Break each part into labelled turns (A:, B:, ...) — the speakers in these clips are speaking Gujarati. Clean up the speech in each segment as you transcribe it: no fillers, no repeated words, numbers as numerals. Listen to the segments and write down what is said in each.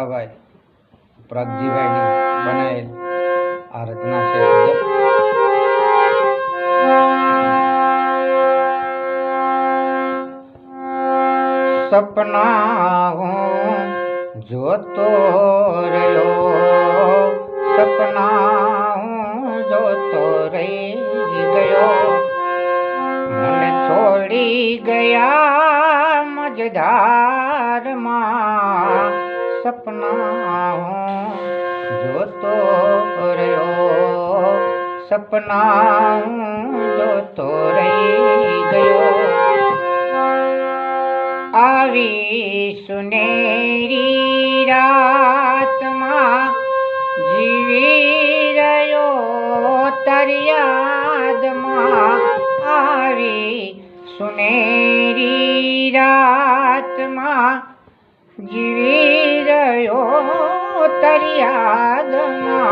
A: મોટાભાઈ પ્રગજીભાઈની બનાવેલ આ રચના છે. સપના હું જોતો રહ્યો, સપના હું જોતો રહી ગયો, મને છોડી ગયા મજધારમાં. સપના હું જોતો રહ્યો, સપના હું જોતો રહી ગયો. આવી સુનેરી રાતમાં જીવી રહ્યો તારી યાદમાં. આવી સુનેરી રાતમાં જીવી રહ્યો તારી યાદમાં.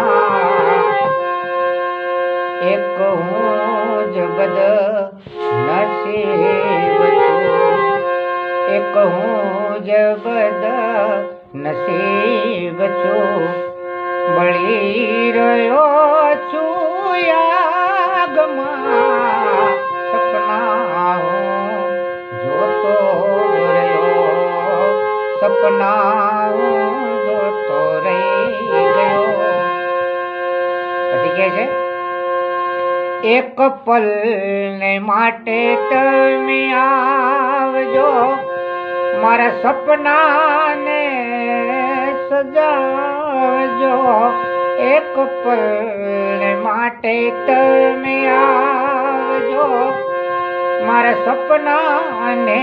A: એક હું જ બદનસીબ છું, એક હું જ બદનસીબ છું, બળી રહ્યો છું યાગમાં. સપના હું જોતો રહ્યો, સપના હું જોતો રહી ગયો. પછી કે છે એક પલ ને માટે તમે આવજો, મારા સપનાને સજાવજો. એક પલ માટે તમે આવજો, મારા સપનાને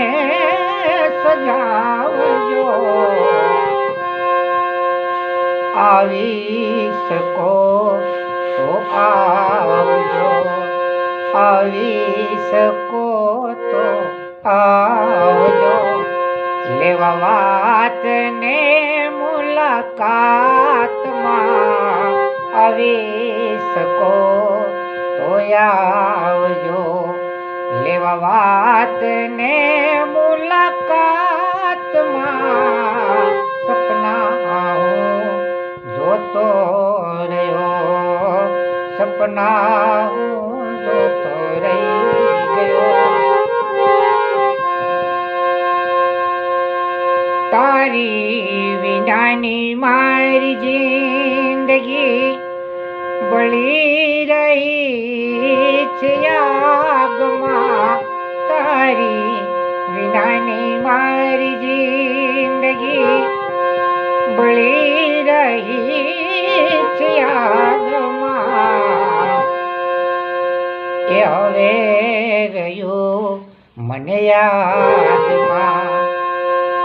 A: સજાવજો. આવી શકો તો આવજો, આવી શકો તો આવજો, લેવા વાત ને મુલાકાતમાં. આવી શકો તો આવજો, લેવા વાત ને મુલાકાતમાં. સપના હું જોતો રહ્યો, સપના હું જોતો રહી ગયો. તારી વિનાની મારી જિંદગી બળી રહી છે આગમાં. તારી વિનાની મારી જિંદગી બળી રહી છે આગમાં. એ હવે રહ્યું મને યાદમાં,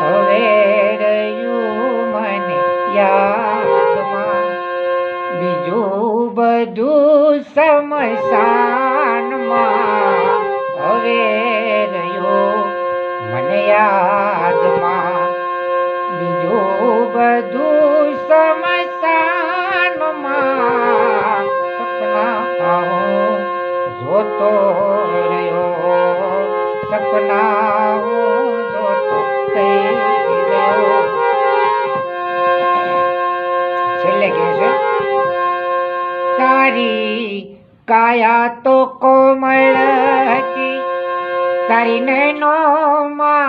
A: હવે રહ્યું મને યાદમાં. બીજું બધું સમસાનમાં, હવે રહ્યું મને યાદમાં. બીજું બધું સમસાનમાં. સપના હું જોતો રહ્યો, સપના હું જોતો રહી ગયો. છેલ્લે કહે છે તારી કાયા તો કોમળ હતી, તારી નૈનોમાં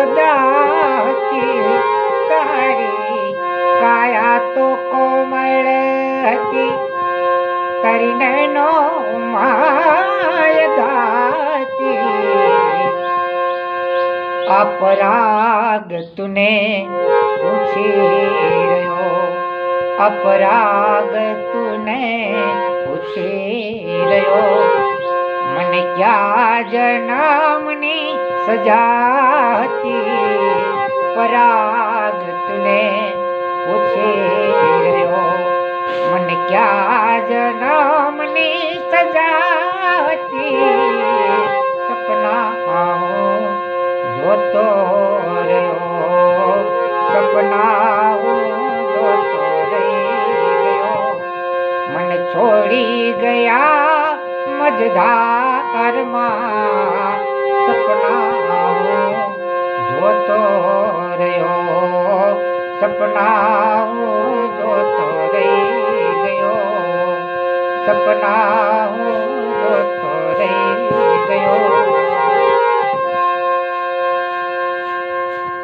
A: અદા હતી. તારી કાયા તો કોમળ હતી, તારી નૈનોમાં અદા હતી. अपराग तूने पूछी रहो, अपराग तूने पूछी रहो, મને ક્યાં જન્મની સજા હતી. પરાગ તુને પૂછી રહ્યો, મને ક્યાં જન્મની સજા હતી. સપના હું જોતો રહ્યો, સપના હું જોતો રહી ગયો. મને છોડી ગયા મજધારમાં, સપના હું જોતો રહ્યો, સપના સપના હું